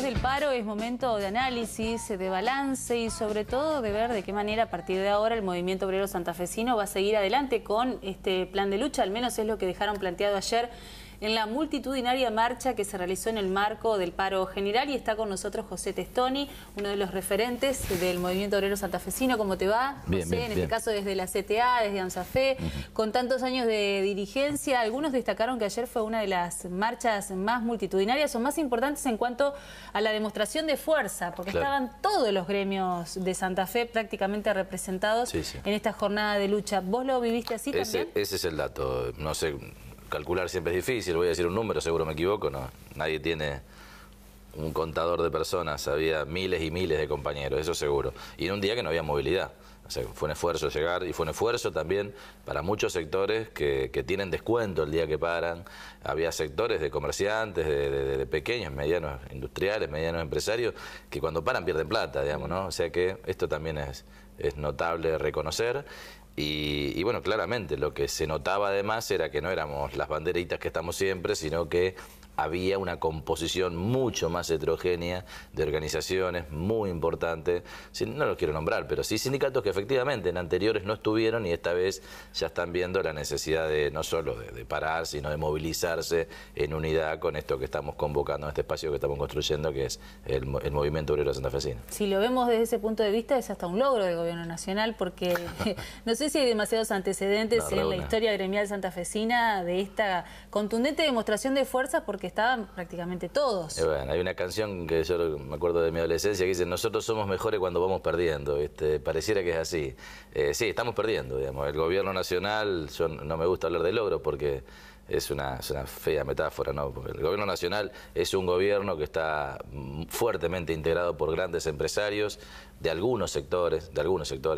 del paro es momento de análisis, de balance y sobre todo de ver de qué manera a partir de ahora el movimiento obrero santafesino va a seguir adelante con este plan de lucha. Al menos es lo que dejaron planteado ayer en la multitudinaria marcha que se realizó en el marco del paro general. Y está con nosotros José Testoni, uno de los referentes del movimiento obrero santafesino. ¿Cómo te va, bien, José? Bien, en bien. este caso desde la CTA, desde AMSAFE, con tantos años de dirigencia. Algunos destacaron que ayer fue una de las marchas más multitudinarias o más importantes en cuanto a la demostración de fuerza, porque Claro. estaban todos los gremios de Santa Fe prácticamente representados Sí, sí. en esta jornada de lucha. ¿Vos lo viviste así también? Ese es el dato. No sé, calcular siempre es difícil. Voy a decir un número, seguro me equivoco. No, nadie tiene un contador de personas. Había miles y miles de compañeros, eso seguro. Y en un día que no había movilidad. O sea, fue un esfuerzo llegar y fue un esfuerzo también para muchos sectores que tienen descuento el día que paran. Había sectores de comerciantes, de pequeños, medianos industriales, medianos empresarios, que cuando paran pierden plata, digamos, ¿no? O sea que esto también es notable reconocer. Y bueno, claramente lo que se notaba además era que no éramos las banderitas que estamos siempre, sino que había una composición mucho más heterogénea de organizaciones muy importantes, no los quiero nombrar, pero sí sindicatos que efectivamente en anteriores no estuvieron y esta vez ya están viendo la necesidad de no solo de parar, sino de movilizarse en unidad con esto que estamos convocando, en este espacio que estamos construyendo, que es el movimiento obrero santafesino. Si lo vemos desde ese punto de vista, es hasta un logro del gobierno nacional, porque no sé si hay demasiados antecedentes en la historia gremial santafesina de esta contundente demostración de fuerza, porque estaban prácticamente todos. Bueno, hay una canción que yo me acuerdo de mi adolescencia que dice: nosotros somos mejores cuando vamos perdiendo. Pareciera que es así. Sí, estamos perdiendo, digamos. El gobierno nacional, yo no me gusta hablar de logros porque es una fea metáfora, ¿no? Porque el gobierno nacional es un gobierno que está fuertemente integrado por grandes empresarios de algunos sectores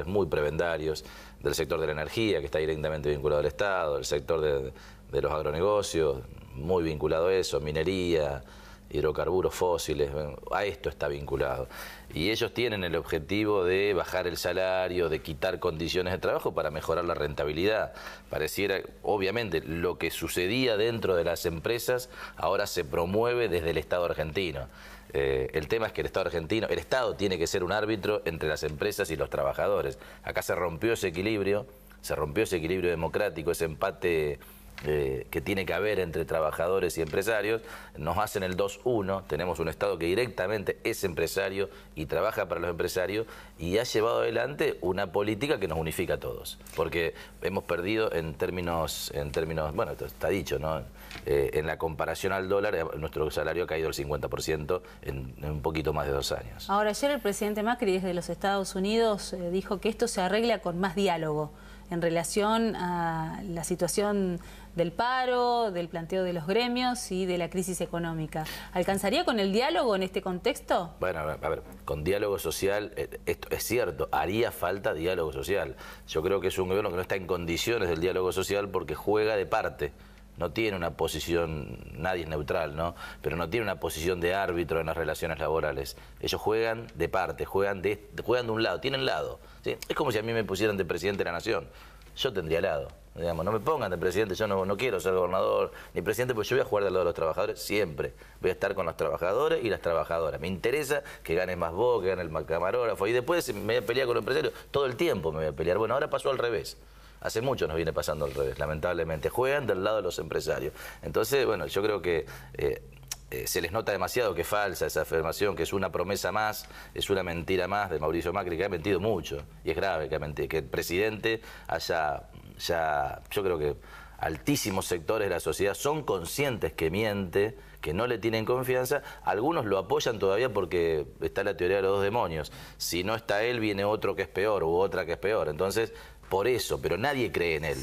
muy prebendarios, del sector de la energía, que está directamente vinculado al Estado, del sector de los agronegocios, muy vinculado a eso, minería, hidrocarburos fósiles, a esto está vinculado. Y ellos tienen el objetivo de bajar el salario, de quitar condiciones de trabajo para mejorar la rentabilidad. Pareciera, obviamente, lo que sucedía dentro de las empresas ahora se promueve desde el Estado argentino. El tema es que el Estado tiene que ser un árbitro entre las empresas y los trabajadores. Acá se rompió ese equilibrio democrático, ese empate que tiene que haber entre trabajadores y empresarios. Nos hacen el 2-1, tenemos un Estado que directamente es empresario y trabaja para los empresarios y ha llevado adelante una política que nos unifica a todos, porque hemos perdido en términos, bueno, esto está dicho, ¿no? En la comparación al dólar, nuestro salario ha caído el 50% en un poquito más de 2 años. Ahora, ayer el presidente Macri desde los Estados Unidos dijo que esto se arregla con más diálogo en relación a la situación del paro, del planteo de los gremios y de la crisis económica. ¿Alcanzaría con el diálogo en este contexto? Bueno, a ver, con diálogo social, esto es cierto, haría falta diálogo social. Yo creo que es un gobierno que no está en condiciones del diálogo social porque juega de parte. No tiene una posición, nadie es neutral, ¿no? Pero no tiene una posición de árbitro en las relaciones laborales. Ellos juegan de parte, juegan de un lado, tienen lado, ¿sí? Es como si a mí me pusieran de presidente de la nación. Yo tendría lado, digamos, no me pongan de presidente, yo no quiero ser gobernador ni presidente, porque yo voy a jugar del lado de los trabajadores siempre. Voy a estar con los trabajadores y las trabajadoras. Me interesa que gane más vos, que gane el camarógrafo, y después me voy a pelear con los empresarios. Todo el tiempo me voy a pelear. Bueno, ahora pasó al revés. Hace mucho nos viene pasando al revés, lamentablemente. Juegan del lado de los empresarios. Entonces, bueno, yo creo que se les nota demasiado que es falsa esa afirmación, que es una promesa más, es una mentira más de Mauricio Macri, que ha mentido mucho. Y es grave que el presidente haya, yo creo que altísimos sectores de la sociedad son conscientes que miente, que no le tienen confianza. Algunos lo apoyan todavía porque está la teoría de los 2 demonios. Si no está él, viene otro que es peor u otra que es peor. Entonces, por eso, pero nadie cree en él.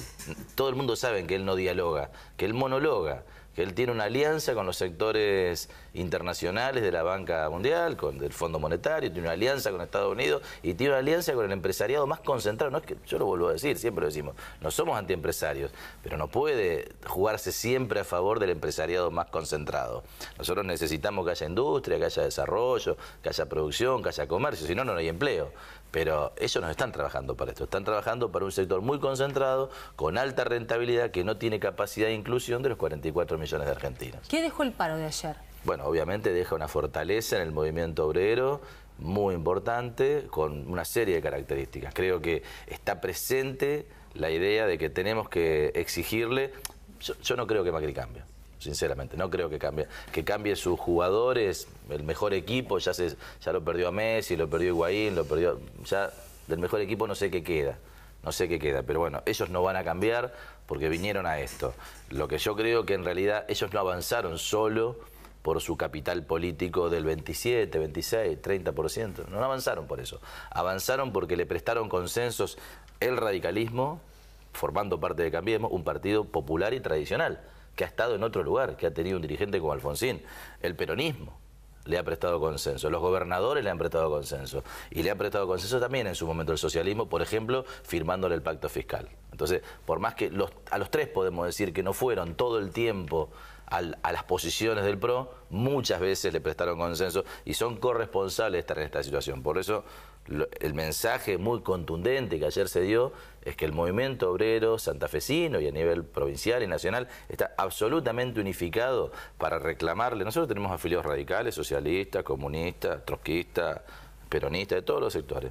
Todo el mundo sabe que él no dialoga, que él monologa, que él tiene una alianza con los sectores internacionales de la banca mundial, del Fondo Monetario, tiene una alianza con Estados Unidos y tiene una alianza con el empresariado más concentrado. No es que, yo lo vuelvo a decir, siempre lo decimos, no somos antiempresarios, pero no puede jugarse siempre a favor del empresariado más concentrado. Nosotros necesitamos que haya industria, que haya desarrollo, que haya producción, que haya comercio, si no, no hay empleo. Pero ellos no están trabajando para esto, están trabajando para un sector muy concentrado, con alta rentabilidad, que no tiene capacidad de inclusión de los 44 millones de argentinos. ¿Qué dejó el paro de ayer? bueno, obviamente deja una fortaleza en el movimiento obrero muy importante, con una serie de características. Creo que está presente la idea de que tenemos que exigirle. Yo no creo que Macri cambie, sinceramente, no creo que cambie sus jugadores, el mejor equipo, ya lo perdió a Messi, lo perdió a Higuaín, ya del mejor equipo no sé qué queda. No sé qué queda, pero bueno, ellos no van a cambiar porque vinieron a esto. Lo que yo creo que en realidad ellos no avanzaron solo por su capital político del 27, 26, 30%. No avanzaron por eso. Avanzaron porque le prestaron consensos el radicalismo, formando parte de Cambiemos, un partido popular y tradicional, que ha estado en otro lugar, que ha tenido un dirigente como Alfonsín. El peronismo le ha prestado consenso, los gobernadores le han prestado consenso, y le han prestado consenso también en su momento el socialismo, por ejemplo, firmándole el pacto fiscal. Entonces, por más que a los tres podemos decir que no fueron todo el tiempo a las posiciones del PRO, muchas veces le prestaron consenso y son corresponsables de estar en esta situación. Por eso el mensaje muy contundente que ayer se dio es que el movimiento obrero santafesino y a nivel provincial y nacional está absolutamente unificado para reclamarle. Nosotros tenemos afiliados radicales, socialistas, comunistas, trotskistas, peronistas, de todos los sectores.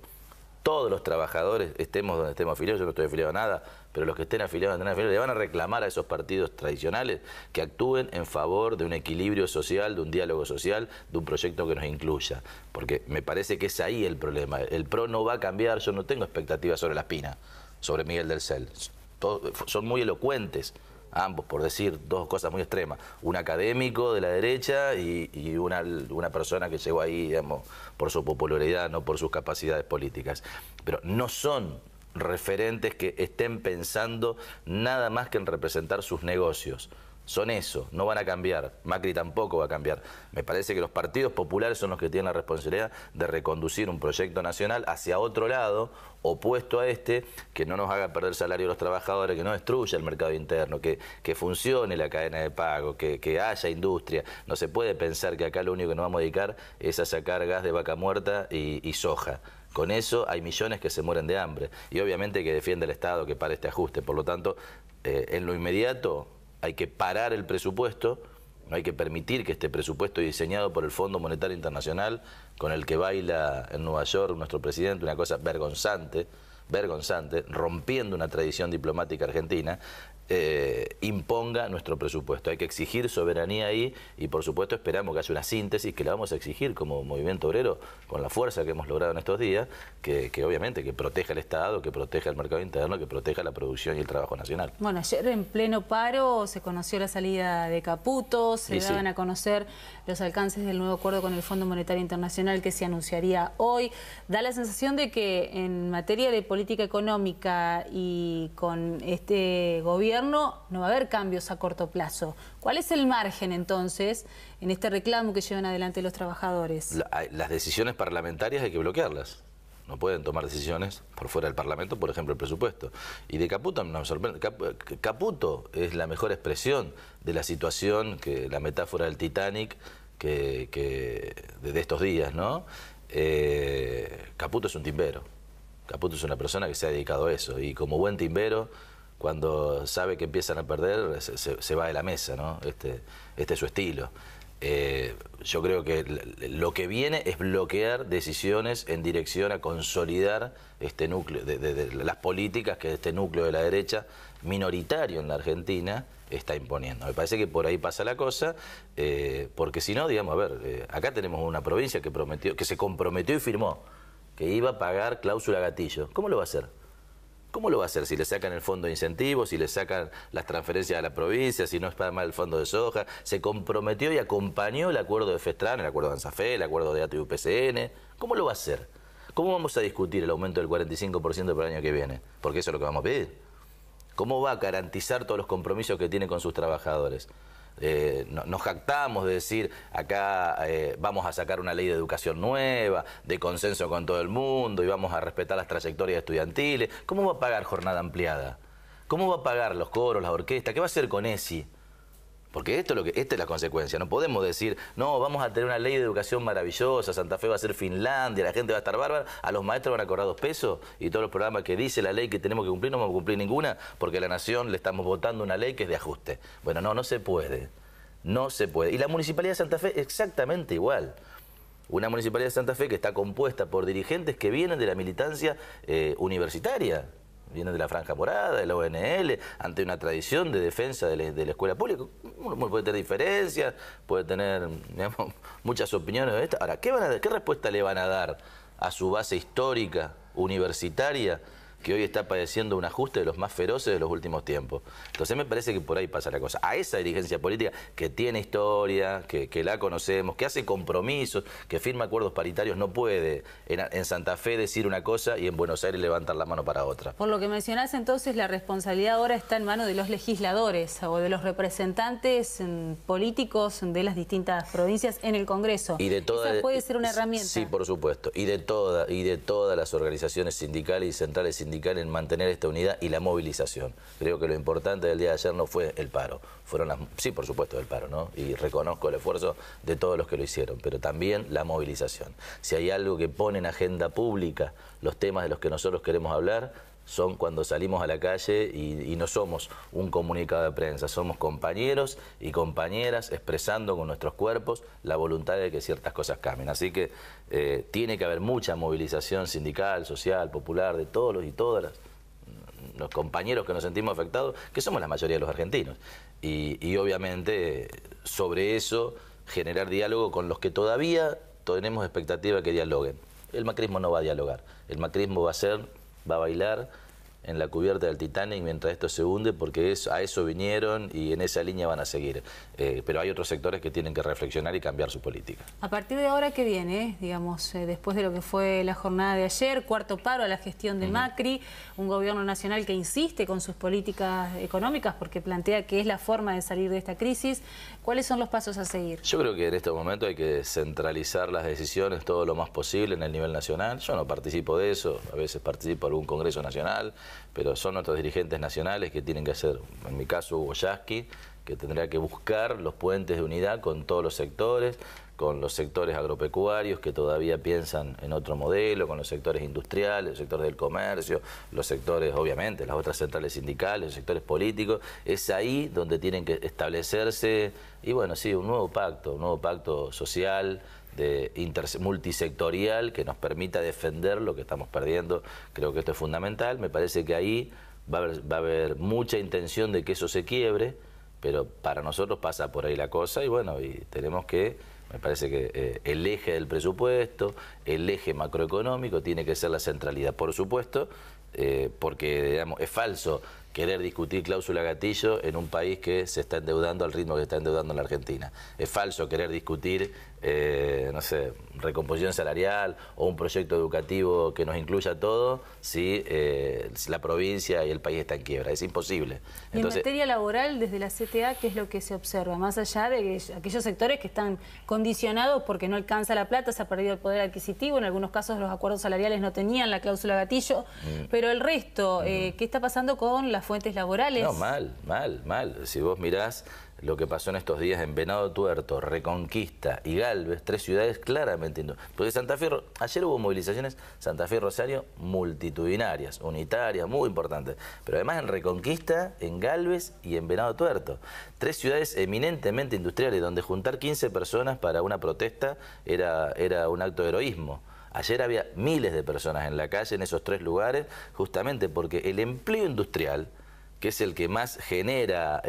Todos los trabajadores, estemos donde estemos afiliados, yo no estoy afiliado a nada, pero los que estén afiliados, le van a reclamar a esos partidos tradicionales que actúen en favor de un equilibrio social, de un diálogo social, de un proyecto que nos incluya. Porque me parece que es ahí el problema. El PRO no va a cambiar, yo no tengo expectativas sobre La Espina, sobre Miguel del Cel. Son muy elocuentes, ambos, por decir dos cosas muy extremas. Un académico de la derecha y una persona que llegó ahí, digamos, por su popularidad, no por sus capacidades políticas. Pero no son referentes que estén pensando nada más que en representar sus negocios. Son eso, no van a cambiar. Macri tampoco va a cambiar. Me parece que los partidos populares son los que tienen la responsabilidad de reconducir un proyecto nacional hacia otro lado, opuesto a este, que no nos haga perder salario a los trabajadores, que no destruya el mercado interno, que funcione la cadena de pago, que haya industria. No se puede pensar que acá lo único que nos vamos a dedicar es a sacar gas de vaca muerta y soja. Con eso hay millones que se mueren de hambre. Y obviamente que defiende el Estado que para este ajuste. Por lo tanto, en lo inmediato hay que parar el presupuesto, no hay que permitir que este presupuesto diseñado por el Fondo Monetario Internacional, con el que baila en Nueva York nuestro presidente, una cosa vergonzante, rompiendo una tradición diplomática argentina, imponga nuestro presupuesto. Hay que exigir soberanía ahí y por supuesto esperamos que haya una síntesis que la vamos a exigir como movimiento obrero con la fuerza que hemos logrado en estos días, que obviamente que proteja el Estado, que proteja el mercado interno, que proteja la producción y el trabajo nacional. Bueno, ayer en pleno paro se conoció la salida de Caputo, se daban a conocer los alcances del nuevo acuerdo con el Fondo Monetario Internacional que se anunciaría hoy. Da la sensación de que en materia de política económica y con este gobierno no va a haber cambios a corto plazo. ¿Cuál es el margen entonces en este reclamo que llevan adelante los trabajadores? Las decisiones parlamentarias hay que bloquearlas. No pueden tomar decisiones por fuera del Parlamento, por ejemplo el presupuesto. Y de Caputo nos sorprende. Caputo es la mejor expresión de la situación, que la metáfora del Titanic de estos días, ¿no? Caputo es un timbero. Caputo es una persona que se ha dedicado a eso. Y como buen timbero, cuando sabe que empiezan a perder, se va de la mesa, ¿no? Este es su estilo. Yo creo que lo que viene es bloquear decisiones en dirección a consolidar este núcleo, de las políticas que este núcleo de la derecha, minoritario en la Argentina, está imponiendo. Me parece que por ahí pasa la cosa, porque si no, digamos, a ver, acá tenemos una provincia que se comprometió y firmó que iba a pagar cláusula gatillo. ¿Cómo lo va a hacer? ¿Cómo lo va a hacer si le sacan el fondo de incentivos, si le sacan las transferencias a la provincia, si no es para mal el fondo de soja? Se comprometió y acompañó el acuerdo de FESTRAN, el acuerdo de ANSAFE, el acuerdo de ATU-UPCN. ¿Cómo lo va a hacer? ¿Cómo vamos a discutir el aumento del 45% para el año que viene? Porque eso es lo que vamos a pedir. ¿Cómo va a garantizar todos los compromisos que tiene con sus trabajadores? Nos jactamos de decir acá vamos a sacar una ley de educación nueva, de consenso con todo el mundo y vamos a respetar las trayectorias estudiantiles. ¿Cómo va a pagar jornada ampliada? ¿Cómo va a pagar los coros, las orquestas? ¿Qué va a hacer con ESI? Porque esta es la consecuencia. No podemos decir, no, vamos a tener una ley de educación maravillosa, Santa Fe va a ser Finlandia, la gente va a estar bárbara, a los maestros van a cobrar 2 pesos y todos los programas que dice la ley que tenemos que cumplir no vamos a cumplir ninguna porque a la nación le estamos votando una ley que es de ajuste. Bueno, no se puede. No se puede. Y la Municipalidad de Santa Fe exactamente igual. Una Municipalidad de Santa Fe que está compuesta por dirigentes que vienen de la militancia universitaria, vienen de la Franja Morada, de la ONL, ante una tradición de defensa de la escuela pública. Uno puede tener diferencias, puede tener, digamos, muchas opiniones de esto. Ahora, ¿qué respuesta le van a dar a su base histórica, universitaria, que hoy está padeciendo un ajuste de los más feroces de los últimos tiempos? Entonces me parece que por ahí pasa la cosa. A esa dirigencia política que tiene historia, que la conocemos, que hace compromisos, que firma acuerdos paritarios, no puede en Santa Fe decir una cosa y en Buenos Aires levantar la mano para otra. Por lo que mencionás, entonces, la responsabilidad ahora está en manos de los legisladores o de los representantes políticos de las distintas provincias en el Congreso. Y de Esa puede ser una herramienta. Sí, por supuesto. Y de todas las organizaciones sindicales y centrales sindicales en mantener esta unidad y la movilización. Creo que lo importante del día de ayer no fue el paro, sí, por supuesto, el paro, ¿no? Y reconozco el esfuerzo de todos los que lo hicieron, pero también la movilización. Si hay algo que pone en agenda pública los temas de los que nosotros queremos hablar, son cuando salimos a la calle y no somos un comunicado de prensa, somos compañeros y compañeras expresando con nuestros cuerpos la voluntad de que ciertas cosas cambien. Así que tiene que haber mucha movilización sindical, social, popular, de todos los y todas los compañeros que nos sentimos afectados, que somos la mayoría de los argentinos. Y obviamente sobre eso generar diálogo con los que todavía tenemos expectativa de que dialoguen. El macrismo no va a dialogar, el macrismo va a bailar en la cubierta del Titanic mientras esto se hunde, porque a eso vinieron y en esa línea van a seguir. Pero hay otros sectores que tienen que reflexionar y cambiar su política. A partir de ahora, ¿qué viene? Digamos, después de lo que fue la jornada de ayer, cuarto paro a la gestión de Macri, un gobierno nacional que insiste con sus políticas económicas porque plantea que es la forma de salir de esta crisis. ¿Cuáles son los pasos a seguir? Yo creo que en este momento hay que centralizar las decisiones todo lo más posible en el nivel nacional. Yo no participo de eso, a veces participo en algún congreso nacional, pero son nuestros dirigentes nacionales que tienen que hacer, en mi caso Hugo Yasky, que tendrá que buscar los puentes de unidad con todos los sectores, con los sectores agropecuarios que todavía piensan en otro modelo, con los sectores industriales, los sectores del comercio, los sectores, obviamente, las otras centrales sindicales, los sectores políticos. Es ahí donde tienen que establecerse, y bueno, sí, un nuevo pacto social, multisectorial, que nos permita defender lo que estamos perdiendo. Creo que esto es fundamental. Me parece que ahí va a haber mucha intención de que eso se quiebre, pero para nosotros pasa por ahí la cosa y bueno, y tenemos que, me parece que el eje del presupuesto, el eje macroeconómico tiene que ser la centralidad, por supuesto, porque digamos, es falso querer discutir cláusula gatillo en un país que se está endeudando al ritmo que se está endeudando en la Argentina. Es falso querer discutir, no sé, recomposición salarial o un proyecto educativo que nos incluya todo si la provincia y el país está en quiebra. Es imposible. Y en materia laboral, desde la CTA, ¿qué es lo que se observa? Más allá de aquellos sectores que están condicionados porque no alcanza la plata, se ha perdido el poder adquisitivo, en algunos casos los acuerdos salariales no tenían la cláusula gatillo, pero el resto, ¿qué está pasando con las fuentes laborales? No, mal. Si vos mirás lo que pasó en estos días en Venado Tuerto, Reconquista y Galvez, 3 ciudades claramente industriales. Porque Santa Fe, ayer hubo movilizaciones, Santa Fe y Rosario, multitudinarias, unitarias, muy importantes. Pero además en Reconquista, en Galvez y en Venado Tuerto. 3 ciudades eminentemente industriales, donde juntar 15 personas para una protesta era un acto de heroísmo. Ayer había miles de personas en la calle en esos 3 lugares, justamente porque el empleo industrial, que es el que más genera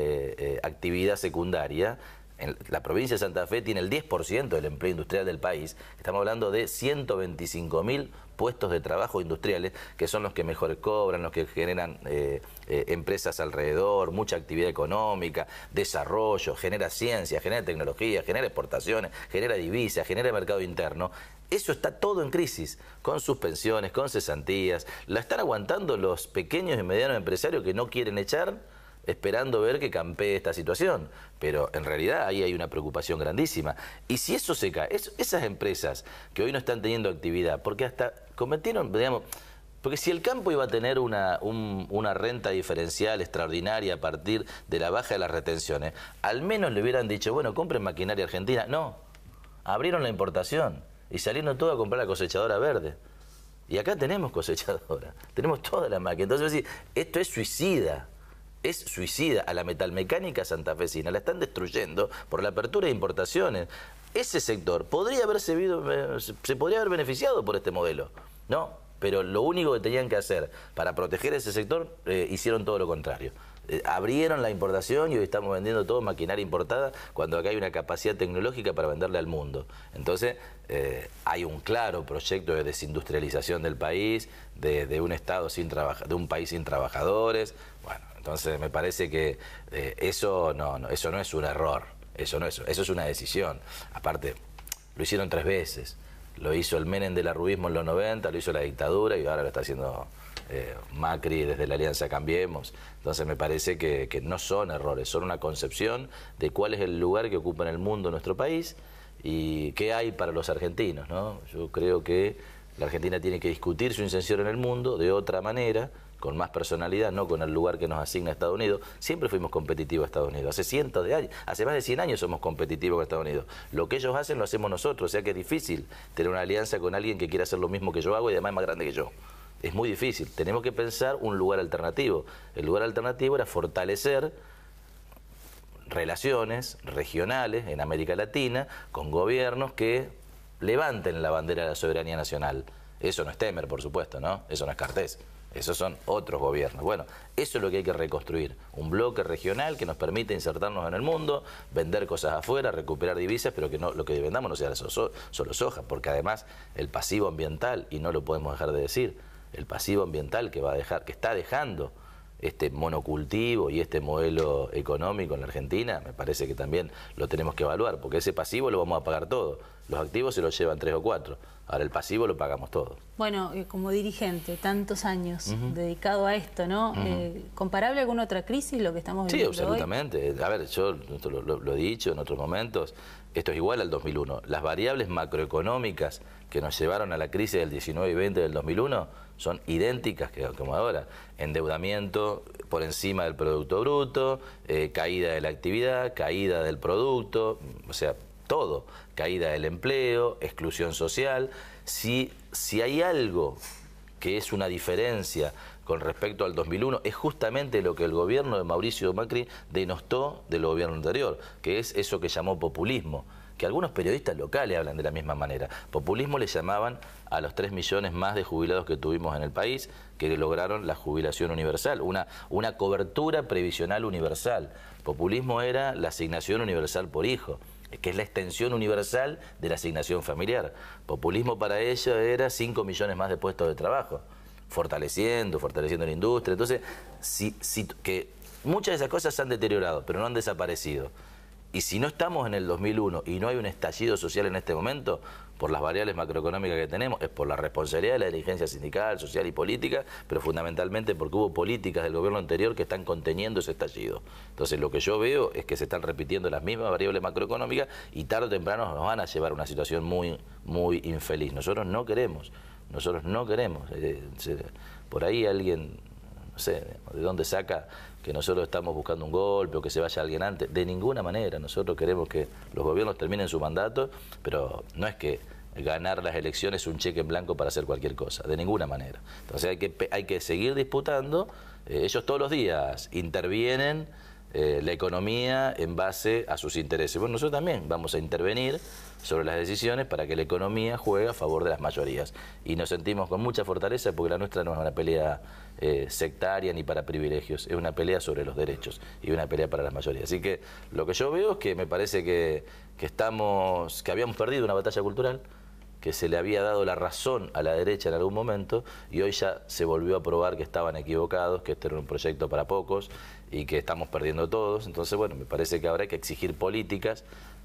actividad secundaria, en la provincia de Santa Fe tiene el 10% del empleo industrial del país. Estamos hablando de 125.000 puestos de trabajo industriales, que son los que mejor cobran, los que generan empresas alrededor, mucha actividad económica, desarrollo, genera ciencia, genera tecnología, genera exportaciones, genera divisas, genera mercado interno. Eso está todo en crisis, con suspensiones, con cesantías. La están aguantando los pequeños y medianos empresarios que no quieren echar, esperando ver que campee esta situación. Pero en realidad ahí hay una preocupación grandísima. Y si eso se cae, esas empresas que hoy no están teniendo actividad, porque hasta cometieron, digamos, porque si el campo iba a tener una renta diferencial extraordinaria a partir de la baja de las retenciones, al menos le hubieran dicho, bueno, compren maquinaria argentina. No, abrieron la importación y salieron todos a comprar la cosechadora verde. Y acá tenemos cosechadora, tenemos toda la máquina. Entonces, esto es suicida. es suicida a la metalmecánica santafesina, la están destruyendo por la apertura de importaciones. Ese sector se podría haber beneficiado por este modelo, ¿no? Pero lo único que tenían que hacer para proteger ese sector, hicieron todo lo contrario. Abrieron la importación y hoy estamos vendiendo todo maquinaria importada cuando acá hay una capacidad tecnológica para venderle al mundo. Entonces hay un claro proyecto de desindustrialización del país, de un estado de un país sin trabajadores. Bueno, entonces me parece que eso no es un error, eso es una decisión. Aparte, lo hicieron 3 veces. Lo hizo el Menem del arruismo en los 90, lo hizo la dictadura y ahora lo está haciendo Macri desde la Alianza Cambiemos. Entonces me parece que no son errores, son una concepción de cuál es el lugar que ocupa en el mundo nuestro país y qué hay para los argentinos, ¿no? Yo creo que la Argentina tiene que discutir su inserción en el mundo de otra manera, con más personalidad, no con el lugar que nos asigna Estados Unidos. Siempre fuimos competitivos a Estados Unidos, hace cientos de años, hace más de 100 años somos competitivos con Estados Unidos. Lo que ellos hacen lo hacemos nosotros, o sea que es difícil tener una alianza con alguien que quiera hacer lo mismo que yo hago y además es más grande que yo. Es muy difícil, tenemos que pensar un lugar alternativo. El lugar alternativo era fortalecer relaciones regionales en América Latina con gobiernos que levanten la bandera de la soberanía nacional. Eso no es Temer, por supuesto, ¿no? Eso no es Cartés. Esos son otros gobiernos. Bueno, eso es lo que hay que reconstruir. Un bloque regional que nos permite insertarnos en el mundo, vender cosas afuera, recuperar divisas, pero que no, lo que vendamos no sea solo soja, porque además el pasivo ambiental, y no lo podemos dejar de decir, el pasivo ambiental que está dejando este monocultivo y este modelo económico en la Argentina, me parece que también lo tenemos que evaluar, porque ese pasivo lo vamos a pagar todo. Los activos se los llevan 3 o 4. Ahora el pasivo lo pagamos todo. Bueno, como dirigente, tantos años dedicado a esto, ¿no? ¿Comparable a alguna otra crisis lo que estamos viviendo? Sí, absolutamente. Hoy? A ver, yo lo he dicho en otros momentos, esto es igual al 2001. Las variables macroeconómicas que nos llevaron a la crisis del 19 y 20 del 2001 son idénticas como ahora. Endeudamiento por encima del Producto Bruto, caída de la actividad, caída del producto, o sea, todo, caída del empleo, exclusión social. Si hay algo que es una diferencia con respecto al 2001, es justamente lo que el gobierno de Mauricio Macri denostó del gobierno anterior, que es eso que llamó populismo, que algunos periodistas locales hablan de la misma manera. Populismo le llamaban a los 3 millones más de jubilados que tuvimos en el país, que lograron la jubilación universal, una cobertura previsional universal. Populismo era la asignación universal por hijo, que es la extensión universal de la asignación familiar. Populismo para ello era 5 millones más de puestos de trabajo, fortaleciendo la industria. Entonces, que muchas de esas cosas se han deteriorado, pero no han desaparecido. Y si no estamos en el 2001 y no hay un estallido social en este momento, por las variables macroeconómicas que tenemos, es por la responsabilidad de la dirigencia sindical, social y política, pero fundamentalmente porque hubo políticas del gobierno anterior que están conteniendo ese estallido. Entonces lo que yo veo es que se están repitiendo las mismas variables macroeconómicas y tarde o temprano nos van a llevar a una situación muy, muy infeliz. Nosotros no queremos. Por ahí alguien, no sé, ¿de dónde saca que nosotros estamos buscando un golpe o que se vaya alguien antes? De ninguna manera. Nosotros queremos que los gobiernos terminen su mandato, pero no es que ganar las elecciones es un cheque en blanco para hacer cualquier cosa, de ninguna manera. Entonces hay que seguir disputando. Ellos todos los días intervienen la economía en base a sus intereses. Bueno, nosotros también vamos a intervenir sobre las decisiones para que la economía juegue a favor de las mayorías. Y nos sentimos con mucha fortaleza porque la nuestra no es una pelea sectaria ni para privilegios, es una pelea sobre los derechos y una pelea para las mayorías. Así que lo que yo veo es que me parece que habíamos perdido una batalla cultural, que se le había dado la razón a la derecha en algún momento y hoy ya se volvió a probar que estaban equivocados, que este era un proyecto para pocos y que estamos perdiendo todos. Entonces, bueno, me parece que ahora hay que exigir políticas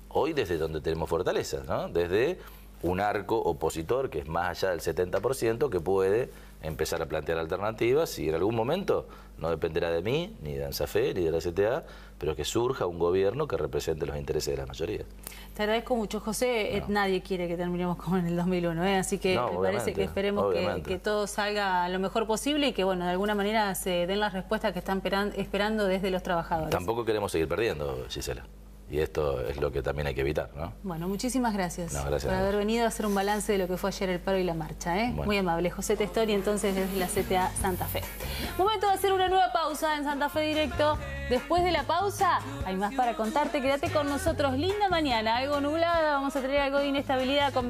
hoy desde donde tenemos fortalezas, ¿no? Desde un arco opositor que es más allá del 70%, que puede empezar a plantear alternativas y en algún momento no dependerá de mí, ni de ANSAFE, ni de la CTA, pero que surja un gobierno que represente los intereses de la mayoría. Te agradezco mucho, José. Nadie quiere que terminemos como en el 2001, así que me parece que esperemos que todo salga lo mejor posible y que, bueno, de alguna manera se den las respuestas que están esperando desde los trabajadores. Tampoco queremos seguir perdiendo, Gisela. y esto es lo que también hay que evitar, ¿no? Bueno, muchísimas gracias, Gracias por haber venido a hacer un balance de lo que fue ayer el paro y la marcha. Bueno. Muy amable. José Testori, entonces, desde la CTA Santa Fe. Momento de hacer una nueva pausa en Santa Fe Directo. Después de la pausa, hay más para contarte. Quédate con nosotros. Linda mañana, algo nublada, vamos a tener algo de inestabilidad con